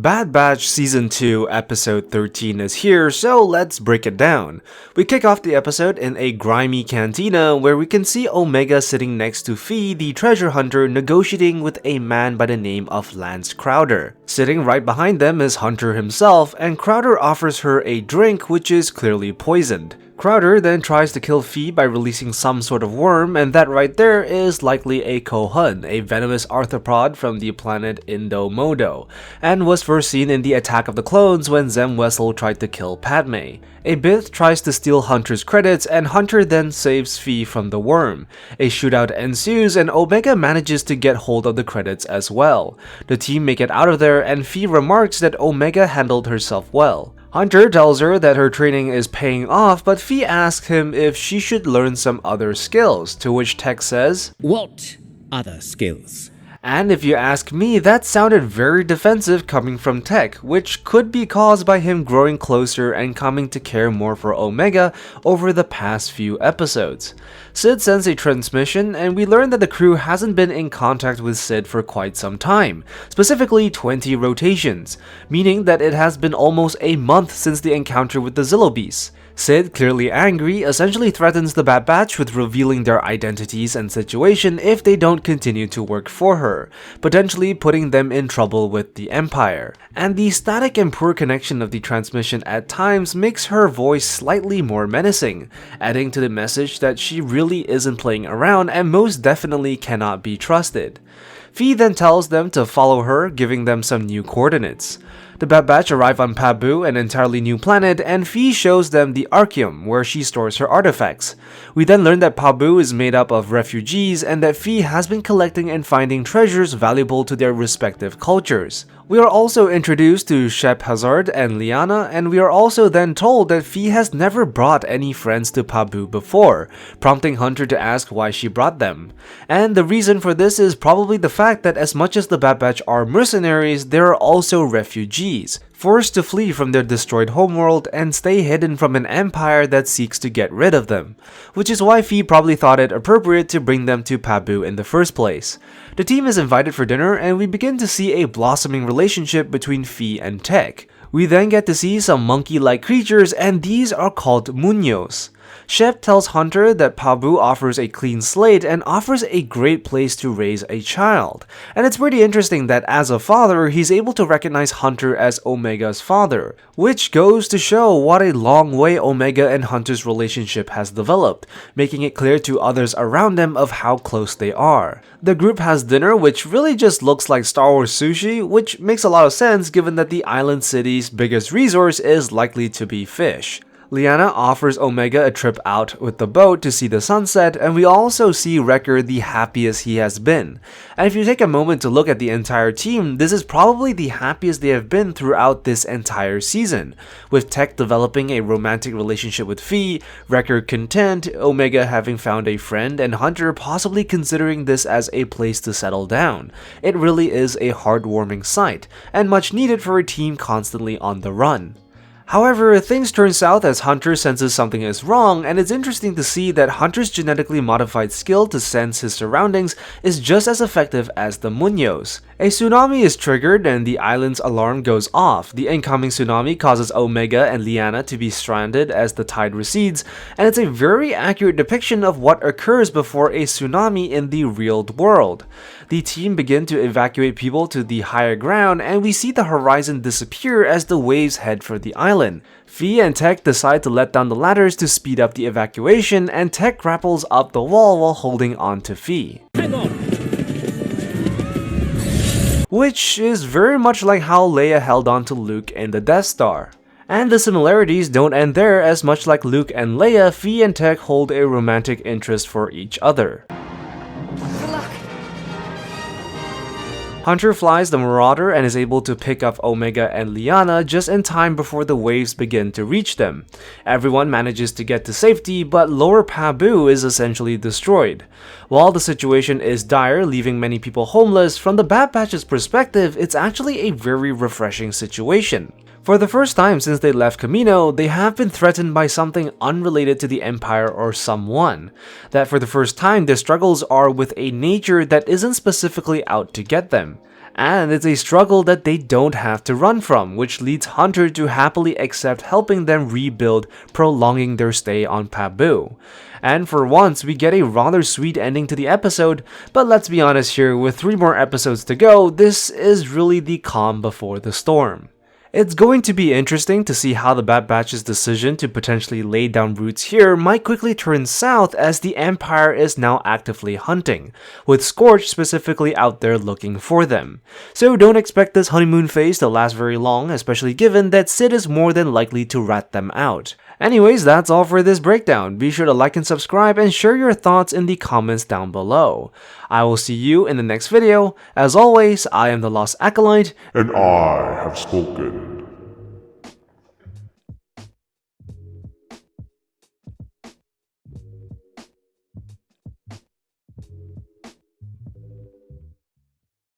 Bad Batch Season 2 Episode 13 is here, so let's break it down. We kick off the episode in a grimy cantina where we can see Omega sitting next to Phee, the treasure hunter, negotiating with a man by the name of Lanse Crowder. Sitting right behind them is Hunter himself, and Crowder offers her a drink which is clearly poisoned. Crowder then tries to kill Phee by releasing some sort of worm, and that right there is likely a Kouhun, a venomous arthropod from the planet Indoumodo, and was first seen in the Attack of the Clones when Zam Wesell tried to kill Padme. A Bith tries to steal Hunter's credits, and Hunter then saves Phee from the worm. A shootout ensues, and Omega manages to get hold of the credits as well. The team make it out of there, and Phee remarks that Omega handled herself well. Hunter tells her that her training is paying off, but Phee asks him if she should learn some other skills, to which Tech says, "What other skills?" And if you ask me, that sounded very defensive coming from Tech, which could be caused by him growing closer and coming to care more for Omega over the past few episodes. Sid sends a transmission, and we learn that the crew hasn't been in contact with Sid for quite some time, specifically 20 rotations, meaning that it has been almost a month since the encounter with the Zillo Beasts. Sid, clearly angry, essentially threatens the Bad Batch with revealing their identities and situation if they don't continue to work for her, potentially putting them in trouble with the Empire. And the static and poor connection of the transmission at times makes her voice slightly more menacing, adding to the message that she really isn't playing around and most definitely cannot be trusted. Phee then tells them to follow her, giving them some new coordinates. The Bad Batch arrive on Pabu, an entirely new planet, and Phee shows them the Archeum, where she stores her artifacts. We then learn that Pabu is made up of refugees and that Phee has been collecting and finding treasures valuable to their respective cultures. We are also introduced to Shep Hazard and Liana, and we are also then told that Phee has never brought any friends to Pabu before, prompting Hunter to ask why she brought them. And the reason for this is probably the fact that as much as the Bad Batch are mercenaries, they are also refugees, forced to flee from their destroyed homeworld and stay hidden from an empire that seeks to get rid of them, which is why Phee probably thought it appropriate to bring them to Pabu in the first place. The team is invited for dinner, and we begin to see a blossoming relationship between Phee and Tech. We then get to see some monkey-like creatures, and these are called muños. Shep tells Hunter that Pabu offers a clean slate and offers a great place to raise a child. And it's pretty interesting that as a father, he's able to recognize Hunter as Omega's father, which goes to show what a long way Omega and Hunter's relationship has developed, making it clear to others around them of how close they are. The group has dinner, which really just looks like Star Wars sushi, which makes a lot of sense given that the island city's biggest resource is likely to be fish. Liana offers Omega a trip out with the boat to see the sunset, and we also see Wrecker the happiest he has been. And if you take a moment to look at the entire team, this is probably the happiest they have been throughout this entire season, with Tech developing a romantic relationship with Phee, Wrecker content, Omega having found a friend, and Hunter possibly considering this as a place to settle down. It really is a heartwarming sight, and much needed for a team constantly on the run. However, things turn south as Hunter senses something is wrong, and it's interesting to see that Hunter's genetically modified skill to sense his surroundings is just as effective as the muños. A tsunami is triggered and the island's alarm goes off. The incoming tsunami causes Omega and Liana to be stranded as the tide recedes, and it's a very accurate depiction of what occurs before a tsunami in the real world. The team begin to evacuate people to the higher ground, and we see the horizon disappear as the waves head for the island. Phee and Tech decide to let down the ladders to speed up the evacuation, and Tech grapples up the wall while holding on to Phee. Hang on! Which is very much like how Leia held on to Luke in the Death Star. And the similarities don't end there, as much like Luke and Leia, Phee and Tech hold a romantic interest for each other. Hunter flies the Marauder and is able to pick up Omega and Liana just in time before the waves begin to reach them. Everyone manages to get to safety, but lower Pabu is essentially destroyed. While the situation is dire, leaving many people homeless, from the Bad Batch's perspective, it's actually a very refreshing situation. For the first time since they left Kamino, they have been threatened by something unrelated to the Empire or someone. That for the first time, their struggles are with a nature that isn't specifically out to get them. And it's a struggle that they don't have to run from, which leads Hunter to happily accept helping them rebuild, prolonging their stay on Pabu. And for once, we get a rather sweet ending to the episode, but let's be honest here, with 3 more episodes to go, this is really the calm before the storm. It's going to be interesting to see how the Bad Batch's decision to potentially lay down roots here might quickly turn south as the Empire is now actively hunting, with Scorch specifically out there looking for them. So don't expect this honeymoon phase to last very long, especially given that Sid is more than likely to rat them out. Anyways, that's all for this breakdown. Be sure to like and subscribe and share your thoughts in the comments down below. I will see you in the next video. As always, I am the Lost Acolyte, and I have spoken.